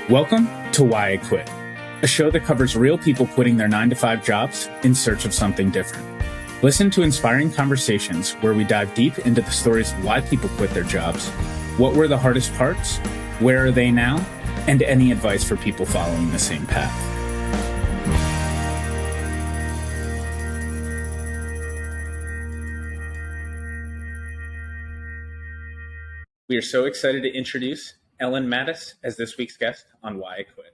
Welcome to Why I Quit, a show that covers real people quitting their 9-to-5 jobs in search of something different. Listen to inspiring conversations where we dive deep into the stories of why people quit their jobs, what were the hardest parts, where are they now, and any advice for people following the same path. We are so excited to introduce Ellen Mattis as this week's guest on Why I Quit.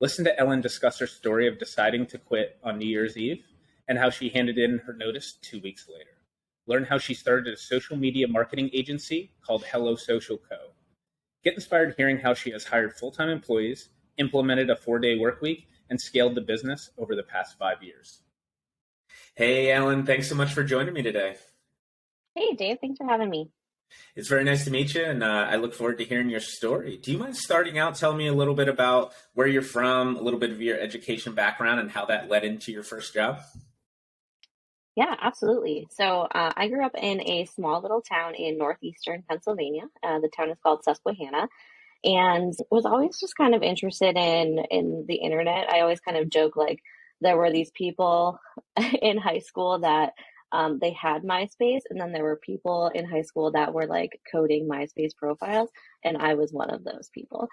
Listen to Ellen discuss her story of deciding to quit on New Year's Eve and how she handed in her notice 2 weeks later. Learn how she started a social media marketing agency called Hello Social Co. Get inspired hearing how she has hired full-time employees, implemented a 4-day work week, and scaled the business over the past 5 years. Hey, Ellen, thanks so much for joining me today. Hey, Dave, thanks for having me. It's very nice to meet you, and I look forward to hearing your story. Do you mind starting out, telling me a little bit about where you're from, a little bit of your education background, and how that led into your first job? Yeah, absolutely. So I grew up in a small little town in northeastern Pennsylvania. The town is called Susquehanna, and was always just kind of interested in the internet. I always kind of joke like there were these people in high school that they had MySpace, and then there were people in high school that were like coding MySpace profiles, and I was one of those people.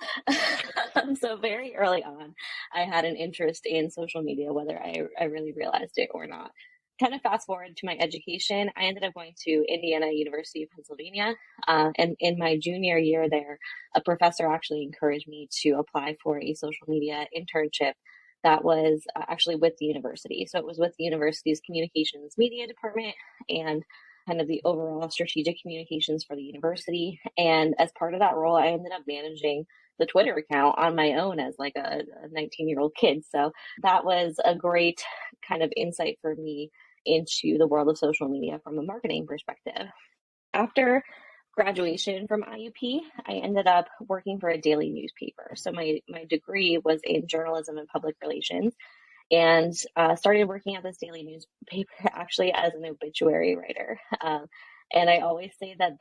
So very early on, I had an interest in social media, whether I really realized it or not. Kind of fast forward to my education, I ended up going to Indiana University of Pennsylvania. And in my junior year there, a professor actually encouraged me to apply for a social media internship that was actually with the university. So it was with the university's communications media department and kind of the overall strategic communications for the university. And as part of that role, I ended up managing the Twitter account on my own as like a 19-year-old kid. So that was a great kind of insight for me into the world of social media from a marketing perspective. After graduation from IUP, I ended up working for a daily newspaper. So my degree was in journalism and public relations, and started working at this daily newspaper actually as an obituary writer. And I always say that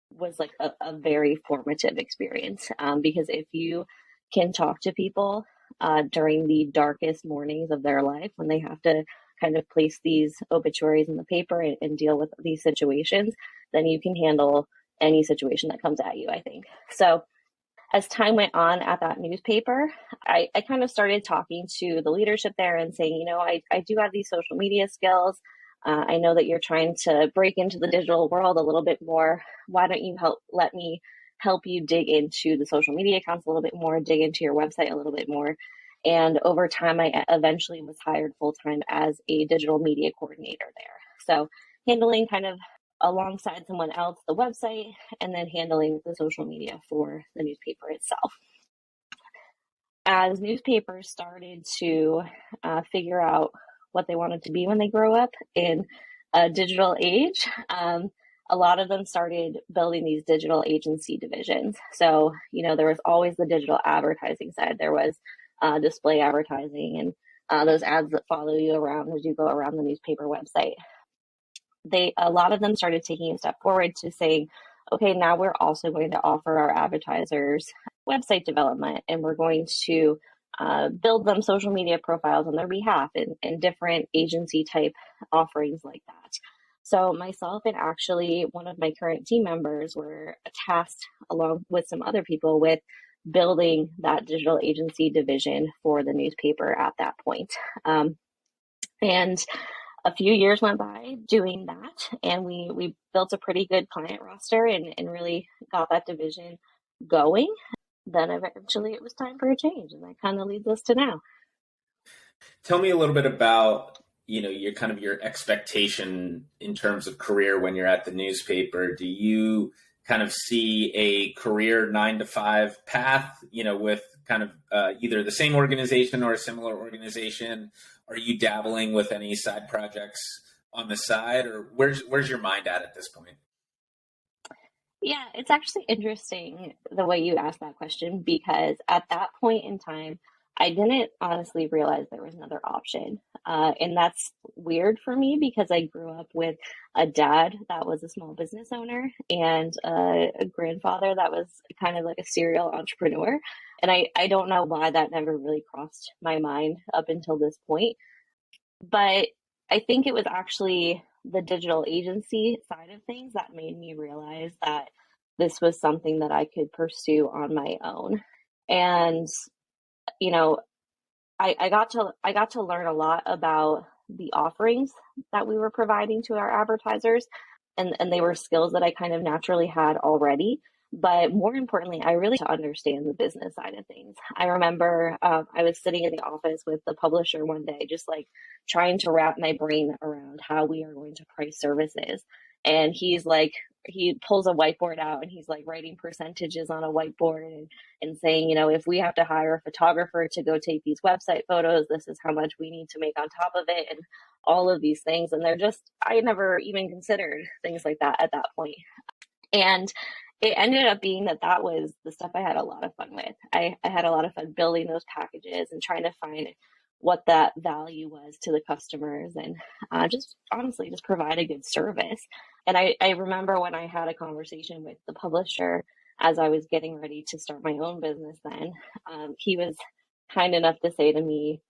was like a very formative experience, because if you can talk to people during the darkest mornings of their life when they have to kind of place these obituaries in the paper and deal with these situations, then you can handle any situation that comes at you, I think. So as time went on at that newspaper, I kind of started talking to the leadership there and saying, I do have these social media skills. I know that you're trying to break into the digital world a little bit more. Why don't you let me help you dig into the social media accounts a little bit more, dig into your website a little bit more. And over time, I eventually was hired full-time as a digital media coordinator there. So handling kind of alongside someone else the website, and then handling the social media for the newspaper itself. As newspapers started to figure out what they wanted to be when they grow up in a digital age, a lot of them started building these digital agency divisions. So, there was always the digital advertising side. There was display advertising and those ads that follow you around as you go around the newspaper website. A lot of them started taking a step forward to saying, okay, now we're also going to offer our advertisers website development, and we're going to build them social media profiles on their behalf and different agency type offerings like that. So myself and actually one of my current team members were tasked along with some other people with building that digital agency division for the newspaper at that point. And a few years went by doing that, and we built a pretty good client roster and really got that division going. Then eventually it was time for a change, and that kind of leads us to now. Tell me a little bit about, your expectation in terms of career when you're at the newspaper. Do you kind of see a career 9-to-5 path, with kind of either the same organization or a similar organization? Are you dabbling with any side projects on the side, or where's your mind at this point? Yeah, it's actually interesting the way you asked that question, because at that point in time, I didn't honestly realize there was another option. And that's weird for me because I grew up with a dad that was a small business owner and a grandfather that was kind of like a serial entrepreneur. And I don't know why that never really crossed my mind up until this point. But I think it was actually the digital agency side of things that made me realize that this was something that I could pursue on my own. And, you know, I got to learn a lot about the offerings that we were providing to our advertisers, and they were skills that I kind of naturally had already. But more importantly, I really to understand the business side of things. I remember I was sitting in the office with the publisher one day, just like trying to wrap my brain around how we are going to price services. And he's like, he pulls a whiteboard out and he's like writing percentages on a whiteboard and saying, you know, if we have to hire a photographer to go take these website photos, this is how much we need to make on top of it, and all of these things. And they're just, I never even considered things like that at that point. And it ended up being that that was the stuff I had a lot of fun with. I had a lot of fun building those packages and trying to find what that value was to the customers and just honestly just provide a good service. And I remember when I had a conversation with the publisher as I was getting ready to start my own business then, he was kind enough to say to me,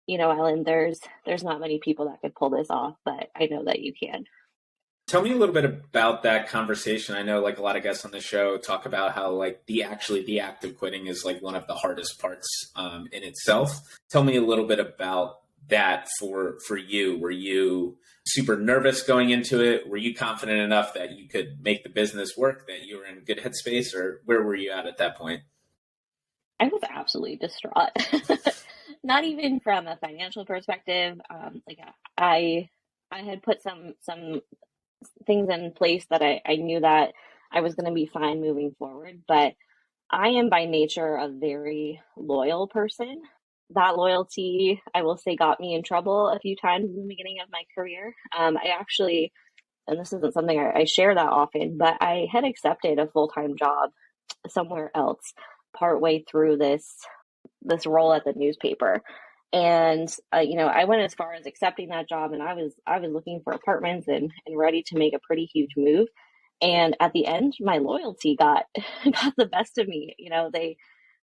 you know, Ellen, there's not many people that could pull this off, but I know that you can. Tell me a little bit about that conversation. I know like a lot of guests on the show talk about how like the act of quitting is like one of the hardest parts in itself. Tell me a little bit about that for you. Were you super nervous going into it? Were you confident enough that you could make the business work, that you were in good headspace, or where were you at that point? I was absolutely distraught. Not even from a financial perspective. Like I had put some things in place that I knew that I was going to be fine moving forward. But I am by nature a very loyal person. That loyalty, I will say, got me in trouble a few times in the beginning of my career. I actually, and this isn't something I share that often, but I had accepted a full-time job somewhere else partway through this role at the newspaper. And you know, I went as far as accepting that job, and I was looking for apartments and ready to make a pretty huge move. And at the end, my loyalty got got the best of me. You know, they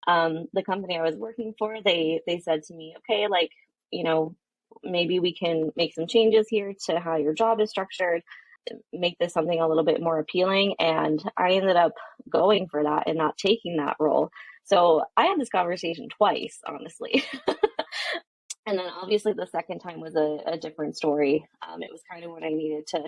the company I was working for, they said to me, okay, like, you know, maybe we can make some changes here to how your job is structured, make this something a little bit more appealing. And I ended up going for that and not taking that role. So I had this conversation twice, honestly. And then obviously the second time was a different story. It was kind of when I needed to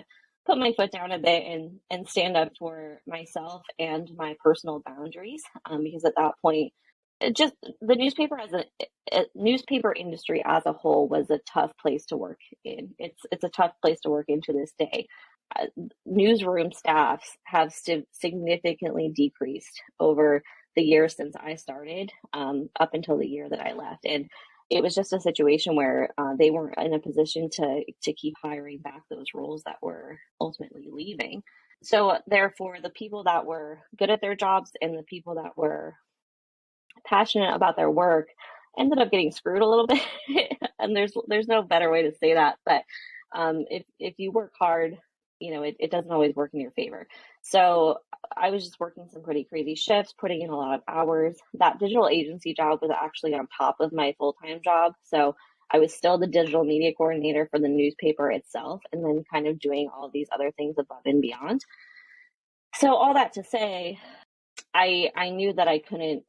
put my foot down a bit and stand up for myself and my personal boundaries. Because at that point, it just the newspaper as a newspaper industry as a whole was a tough place to work in. It's a tough place to work in to this day. Uh, Newsroom staffs have significantly decreased over the years since I started, up until the year that I left, and it was just a situation where they weren't in a position to keep hiring back those roles that were ultimately leaving. So therefore, the people that were good at their jobs and the people that were passionate about their work ended up getting screwed a little bit. And there's no better way to say that. But if you work hard, you know, it doesn't always work in your favor. So I was just working some pretty crazy shifts, putting in a lot of hours. That digital agency job was actually on top of my full-time job. So I was still the digital media coordinator for the newspaper itself, and then kind of doing all these other things above and beyond. So all that to say, I knew that I couldn't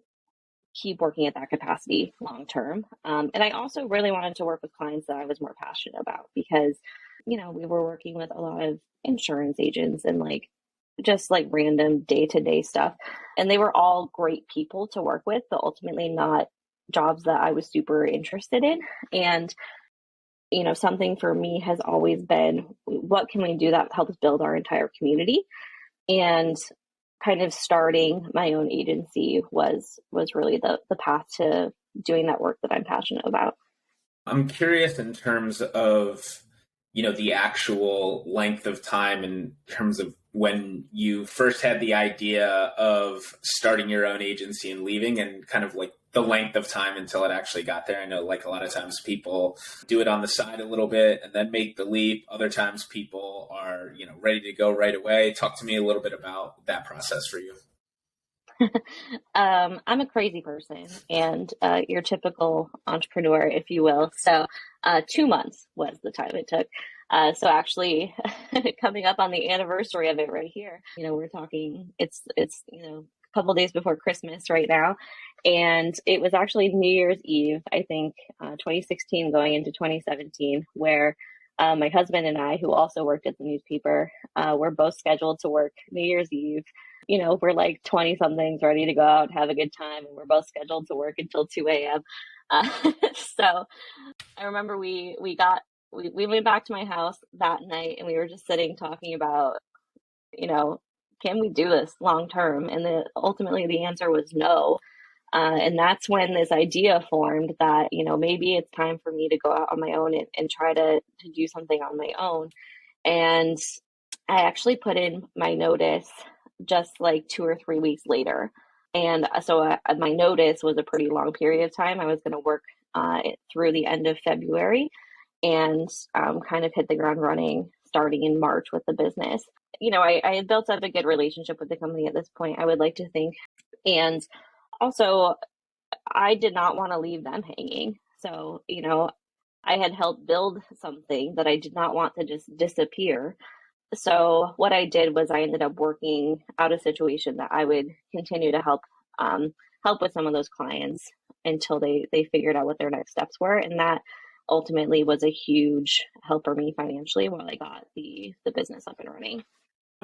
keep working at that capacity long term. And I also really wanted to work with clients that I was more passionate about because, you know, we were working with a lot of insurance agents and like just like random day to day stuff. And they were all great people to work with, but ultimately not jobs that I was super interested in. And, you know, something for me has always been what can we do that helps build our entire community? And kind of starting my own agency was really the path to doing that work that I'm passionate about. I'm curious in terms of the actual length of time in terms of when you first had the idea of starting your own agency and leaving, and kind of like the length of time until it actually got there. I know like a lot of times people do it on the side a little bit and then make the leap. Other times people are, ready to go right away. Talk to me a little bit about that process for you. I'm a crazy person and your typical entrepreneur, if you will. So 2 months was the time it took. So actually coming up on the anniversary of it right here, we're talking, it's, a couple days before Christmas right now. And it was actually New Year's Eve, I think, 2016 going into 2017, where my husband and I, who also worked at the newspaper, were both scheduled to work New Year's Eve. We're like 20 somethings ready to go out, have a good time, and we're both scheduled to work until 2 a.m. So I remember we went back to my house that night and we were just sitting talking about, you know, can we do this long term? And ultimately the answer was no. And that's when this idea formed that, maybe it's time for me to go out on my own and try to do something on my own. And I actually put in my notice just like 2 or 3 weeks later. And so my notice was a pretty long period of time. I was going to work through the end of February and kind of hit the ground running starting in March with the business. I had built up a good relationship with the company at this point, I would like to think. And also, I did not want to leave them hanging. So, I had helped build something that I did not want to just disappear. So what I did was I ended up working out a situation that I would continue to help with some of those clients until they figured out what their next steps were. And that ultimately was a huge help for me financially while I got the business up and running.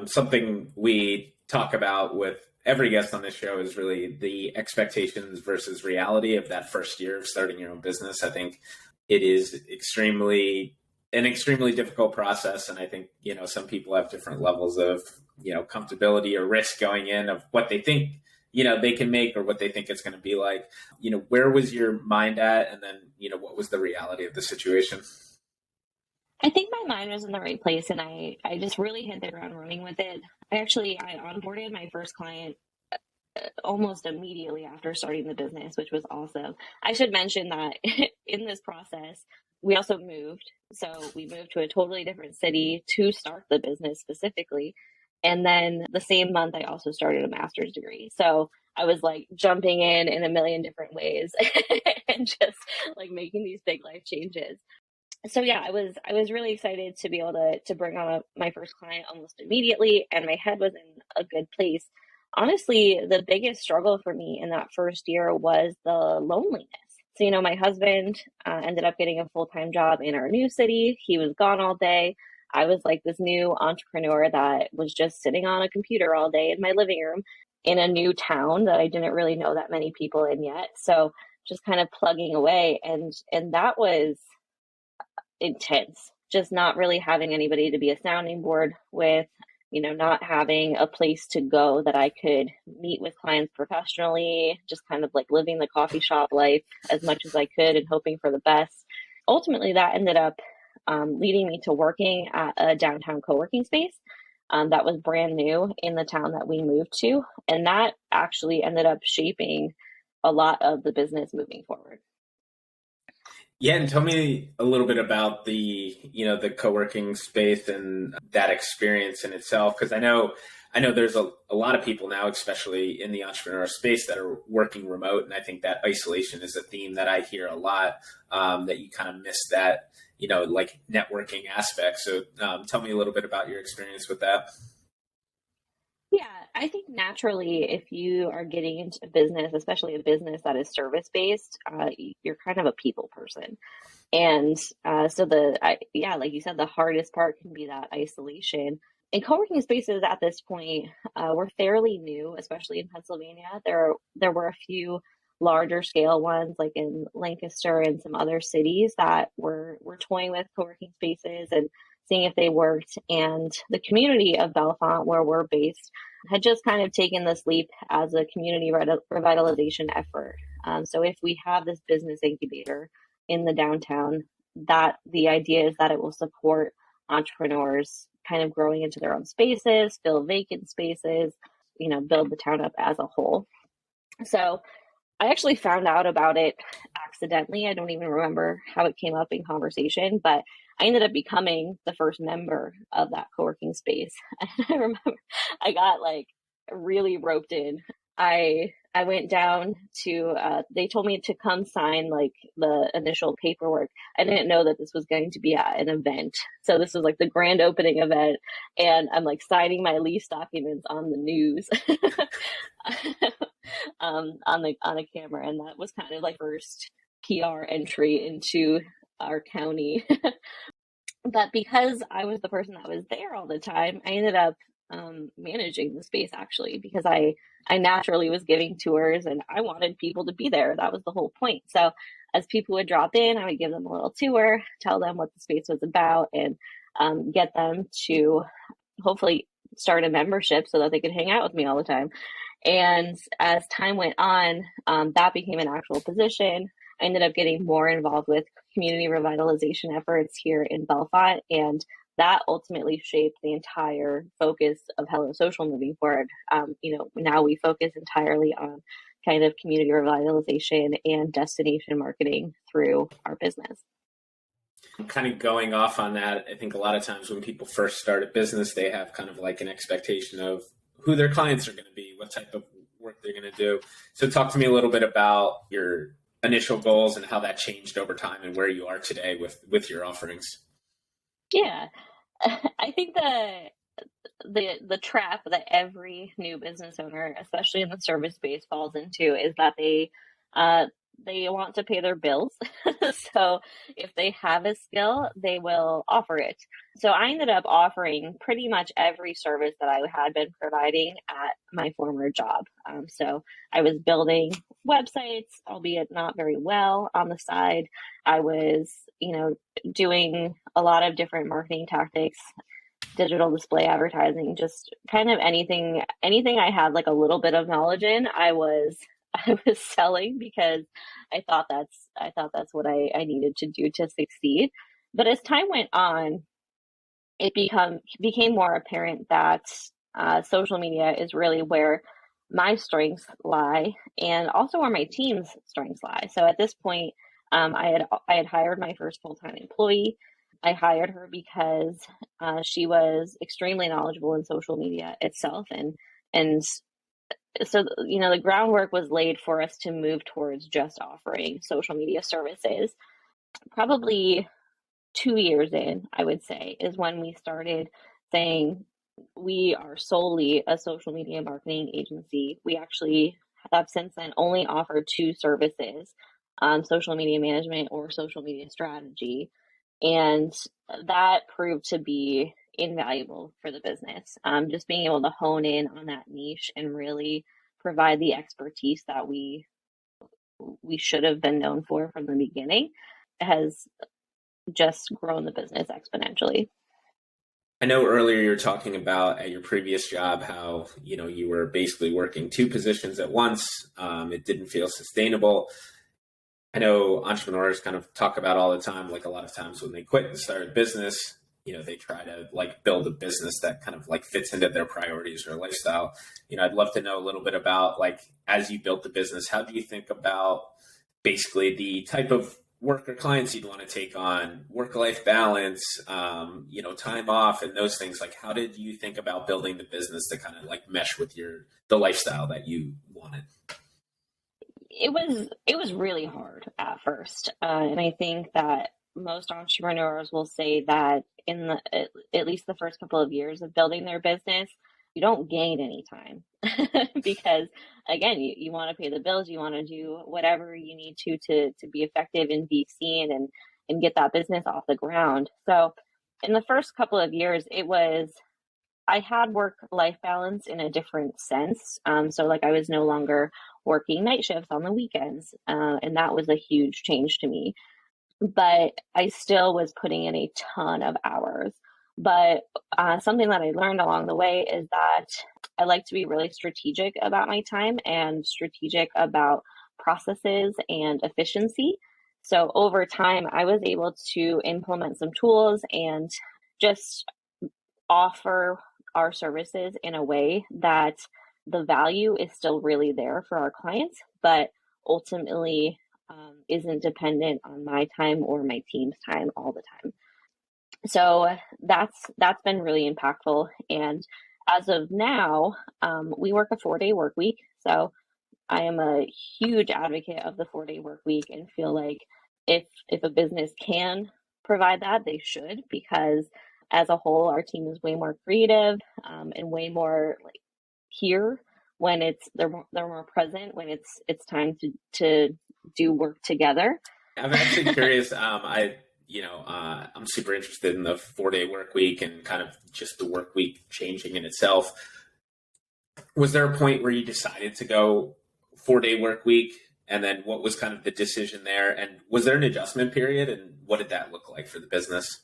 Something we talk about with every guest on this show is really the expectations versus reality of that first year of starting your own business. I think it is an extremely difficult process. And I think, some people have different levels of, comfortability or risk going in of what they think, they can make or what they think it's going to be like. Where was your mind at? And then, what was the reality of the situation? I think my mind was in the right place and I just really hit the ground running with it. I onboarded my first client almost immediately after starting the business, which was awesome. I should mention that in this process, we also moved. So we moved to a totally different city to start the business specifically. And then the same month, I also started a master's degree. So I was like jumping in a million different ways and just like making these big life changes. So yeah, I was really excited to be able to bring on my first client almost immediately, and my head was in a good place. Honestly, the biggest struggle for me in that first year was the loneliness. So, my husband ended up getting a full-time job in our new city. He was gone all day. I was like this new entrepreneur that was just sitting on a computer all day in my living room in a new town that I didn't really know that many people in yet. So just kind of plugging away, and that was intense. Just not really having anybody to be a sounding board with, not having a place to go that I could meet with clients professionally, just kind of like living the coffee shop life as much as I could and hoping for the best. Ultimately, that ended up leading me to working at a downtown co-working space that was brand new in the town that we moved to. And that actually ended up shaping a lot of the business moving forward. Yeah, and tell me a little bit about the co-working space and that experience in itself, because I know there's a lot of people now, especially in the entrepreneur space, that are working remote, and I think that isolation is a theme that I hear a lot, that you kind of miss that, like networking aspect. So tell me a little bit about your experience with that. Yeah, I think naturally, if you are getting into a business, especially a business that is service based, you're kind of a people person. And so like you said, the hardest part can be that isolation. And co-working spaces at this point were fairly new, especially in Pennsylvania. There were a few larger scale ones, like in Lancaster and some other cities that were toying with co-working spaces and seeing if they worked. And the community of Bellefonte, where we're based, had just kind of taken this leap as a community revitalization effort. So if we have this business incubator in the downtown that the idea is that it will support entrepreneurs kind of growing into their own spaces, fill vacant spaces, build the town up as a whole. So I actually found out about it accidentally. I don't even remember how it came up in conversation, but I ended up becoming the first member of that co-working space. And I remember I got like really roped in. I went down to they told me to come sign like the initial paperwork. I didn't know that this was going to be at an event. So this was like the grand opening event, and I'm like signing my lease documents on the news. On a camera, and that was kind of like first PR entry into our county. But because I was the person that was there all the time, I ended up managing the space actually, because I naturally was giving tours and I wanted people to be there. That was the whole point. So as people would drop in, I would give them a little tour, tell them what the space was about, and get them to hopefully start a membership so that they could hang out with me all the time. And as time went on, that became an actual position. I ended up getting more involved with community revitalization efforts here in Bellefonte, and that ultimately shaped the entire focus of Hello Social moving forward. Now we focus entirely on kind of community revitalization and destination marketing through our business. Kind of going off on that, I think a lot of times when people first start a business, they have kind of like an expectation of who their clients are going to be, what type of work they're going to do. So talk to me a little bit about your initial goals and how that changed over time and where you are today with your offerings. Yeah, I think the trap that every new business owner, especially in the service space, falls into is that they want to pay their bills. So if they have a skill, they will offer it. So I ended up offering pretty much every service that I had been providing at my former job. So I was building websites, albeit not very well, on the side. I was, doing a lot of different marketing tactics, digital display advertising, just kind of anything I had like a little bit of knowledge in, I was selling, because I thought that's what I needed to do to succeed. But as time went on, it became more apparent that social media is really where my strengths lie, and also where my team's strengths lie. So at this point, I had hired my first full-time employee. I hired her because she was extremely knowledgeable in social media itself, and so the groundwork was laid for us to move towards just offering social media services. Probably 2 years in, I would say, is when we started saying we are solely a social media marketing agency. We actually have since then only offered two services, social media management or social media strategy. And that proved to be invaluable for the business. Just being able to hone in on that niche and really provide the expertise that we should have been known for from the beginning has just grown the business exponentially. I know earlier you were talking about at your previous job how you were basically working two positions at once. It didn't feel sustainable. I know entrepreneurs kind of talk about all the time, like a lot of times when they quit and start a business, they try to like build a business that kind of like fits into their priorities or lifestyle. I'd love to know a little bit about, like, as you built the business, how do you think about basically the type of work or clients you'd want to take on, work-life balance, time off and those things? Like, how did you think about building the business to kind of like mesh with the lifestyle that you wanted? It was really hard at first, and I think that most entrepreneurs will say that in at least the first couple of years of building their business, you don't gain any time because again, you want to pay the bills, you want to do whatever you need to be effective and be seen and get that business off the ground. So in the first couple of years, I had work-life balance in a different sense. So like I was no longer working night shifts on the weekends, and that was a huge change to me. But I still was putting in a ton of hours. But something that I learned along the way is that I like to be really strategic about my time and strategic about processes and efficiency. So over time, I was able to implement some tools and just offer our services in a way that the value is still really there for our clients, but ultimately isn't dependent on my time or my team's time all the time. So that's been really impactful. And as of now, we work a 4-day work week. So I am a huge advocate of the 4-day work week and feel like if a business can provide that, they should, because as a whole, our team is way more creative and way more like here when they're more present when it's time to do work together. I'm actually curious. I'm super interested in the 4-day work week and kind of just the work week changing in itself. Was there a point where you decided to go 4-day work week? And then what was kind of the decision there? And was there an adjustment period? And what did that look like for the business?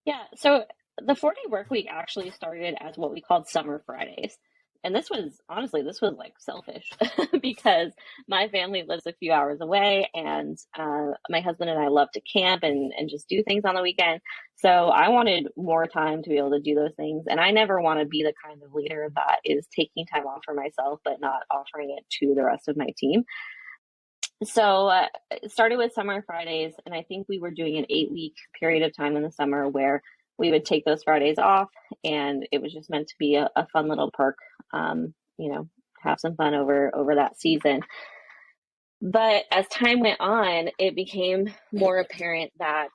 Yeah, so the 4-day work week actually started as what we called summer Fridays. And this was like selfish because my family lives a few hours away and my husband and I love to camp and just do things on the weekend. So I wanted more time to be able to do those things. And I never want to be the kind of leader that is taking time off for myself, but not offering it to the rest of my team. So it started with summer Fridays, and I think we were doing an 8-week period of time in the summer where we would take those Fridays off, and it was just meant to be a fun little perk, have some fun over that season. But as time went on, it became more apparent that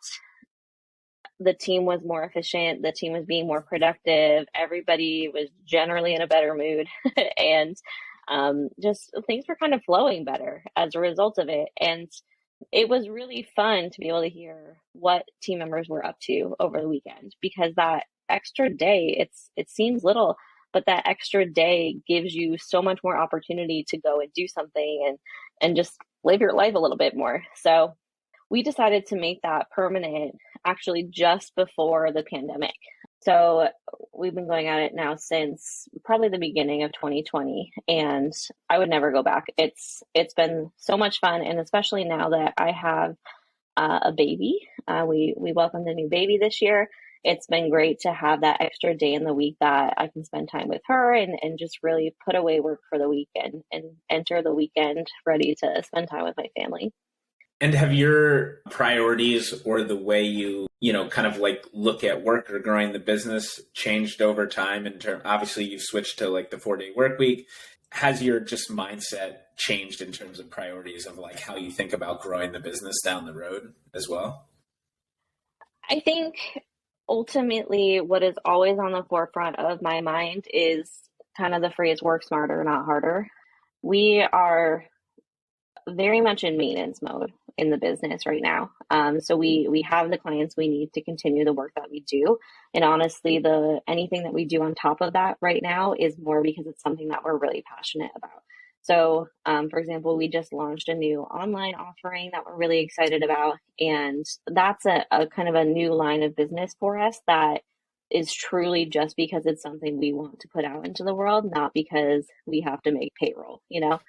the team was more efficient, the team was being more productive, everybody was generally in a better mood, and just things were kind of flowing better as a result of it. And it was really fun to be able to hear what team members were up to over the weekend because that extra day, it seems little, but that extra day gives you so much more opportunity to go and do something and just live your life a little bit more. So we decided to make that permanent actually just before the pandemic. So we've been going at it now since probably the beginning of 2020, and I would never go back. It's been so much fun, and especially now that I have a baby, we welcomed a new baby this year. It's been great to have that extra day in the week that I can spend time with her and just really put away work for the weekend and enter the weekend ready to spend time with my family. And have your priorities or the way you kind of like look at work or growing the business changed over time in terms, obviously you've switched to like the 4-day work week. Has your just mindset changed in terms of priorities of like how you think about growing the business down the road as well? I think ultimately what is always on the forefront of my mind is kind of the phrase work smarter, not harder. We are very much in maintenance mode in the business right now. So we have the clients we need to continue the work that we do. And honestly, the anything that we do on top of that right now is more because it's something that we're really passionate about. So, for example, we just launched a new online offering that we're really excited about. And that's a kind of a new line of business for us that is truly just because it's something we want to put out into the world, not because we have to make payroll, you know?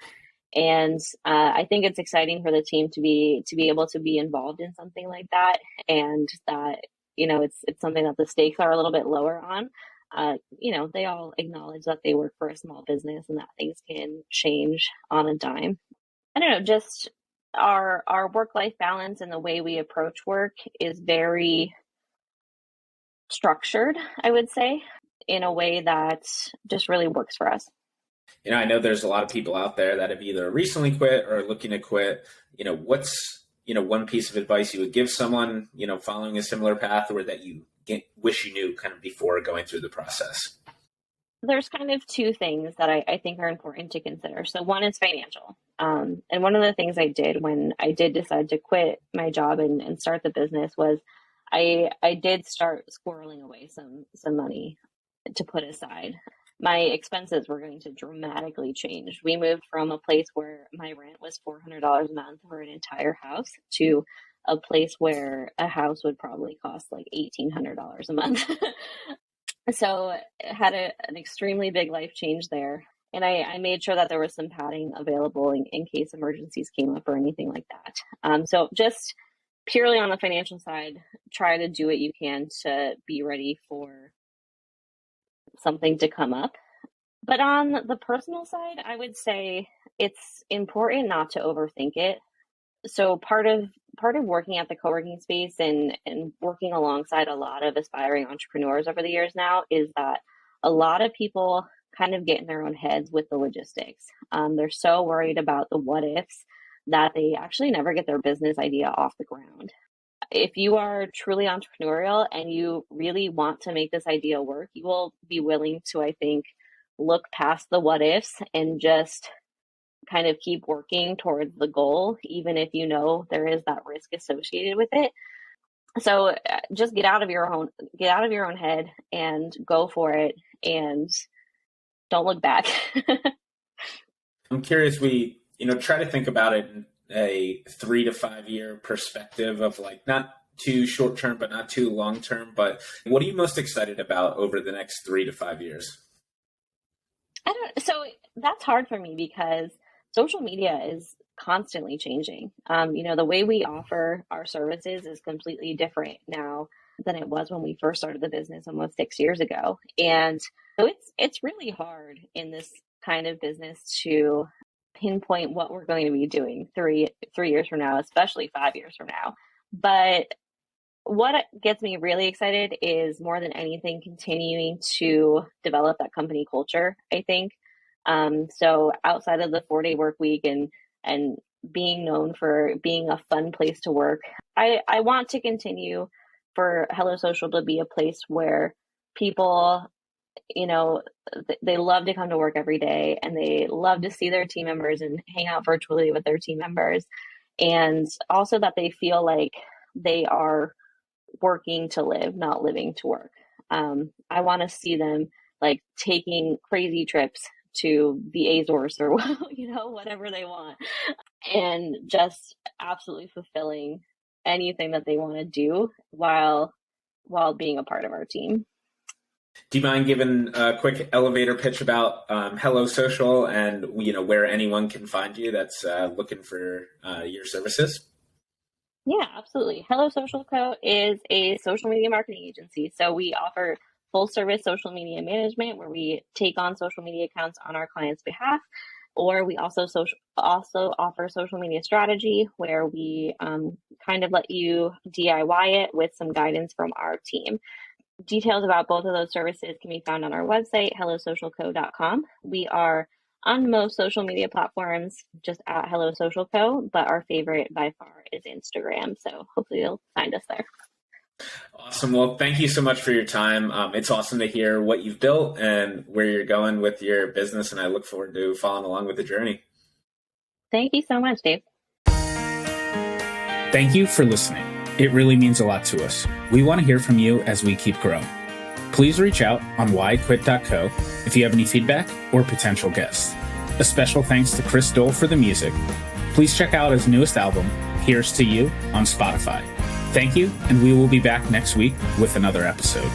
And I think it's exciting for the team to be able to be involved in something like that, and that it's something that the stakes are a little bit lower on. They all acknowledge that they work for a small business and that things can change on a dime. I don't know, just our work life balance and the way we approach work is very structured, I would say, in a way that just really works for us. I know there's a lot of people out there that have either recently quit or looking to quit. What's, one piece of advice you would give someone, following a similar path or that you wish you knew kind of before going through the process? There's kind of two things that I think are important to consider. So one is financial. And one of the things I did when I did decide to quit my job and start the business was I did start squirreling away some money to put aside. My expenses were going to dramatically change. We moved from a place where my rent was $400 a month for an entire house to a place where a house would probably cost like $1,800 a month. So it had an extremely big life change there. And I made sure that there was some padding available in case emergencies came up or anything like that. So just purely on the financial side, try to do what you can to be ready for something to come up. But on the personal side, I would say it's important not to overthink it. So part of working at the co-working space and working alongside a lot of aspiring entrepreneurs over the years now is that a lot of people kind of get in their own heads with the logistics. They're so worried about the what ifs that they actually never get their business idea off the ground. If you are truly entrepreneurial and you really want to make this idea work, you will be willing to, I think, look past the what ifs and just kind of keep working towards the goal, even if you know there is that risk associated with it. So just get out of your own head and go for it, and don't look back. I'm curious, we, try to think about it in a 3 to 5 year perspective of like not too short term, but not too long term. But what are you most excited about over the next 3 to 5 years? So that's hard for me because social media is constantly changing. The way we offer our services is completely different now than it was when we first started the business almost 6 years ago. And so it's really hard in this kind of business to pinpoint what we're going to be doing three years from now, especially 5 years from now. But what gets me really excited is more than anything continuing to develop that company culture, I think. So outside of the 4-day work week and being known for being a fun place to work, I want to continue for Hello Social to be a place where people, they love to come to work every day and they love to see their team members and hang out virtually with their team members. And also that they feel like they are working to live, not living to work. I want to see them like taking crazy trips to the Azores or whatever they want, and just absolutely fulfilling anything that they want to do while being a part of our team. Do you mind giving a quick elevator pitch about Hello Social and where anyone can find you that's looking for your services? Yeah, absolutely. Hello Social Co. is a social media marketing agency. So we offer full service social media management where we take on social media accounts on our clients' behalf, or we also offer social media strategy where we kind of let you DIY it with some guidance from our team. Details about both of those services can be found on our website, hellosocialco.com. We are on most social media platforms, just at Hello Social Co., but our favorite by far is Instagram. So hopefully you'll find us there. Awesome. Well, thank you so much for your time. It's awesome to hear what you've built and where you're going with your business, and I look forward to following along with the journey. Thank you so much, Dave. Thank you for listening. It really means a lot to us. We want to hear from you as we keep growing. Please reach out on whyquit.co if you have any feedback or potential guests. A special thanks to Chris Dole for the music. Please check out his newest album, Here's to You, on Spotify. Thank you, and we will be back next week with another episode.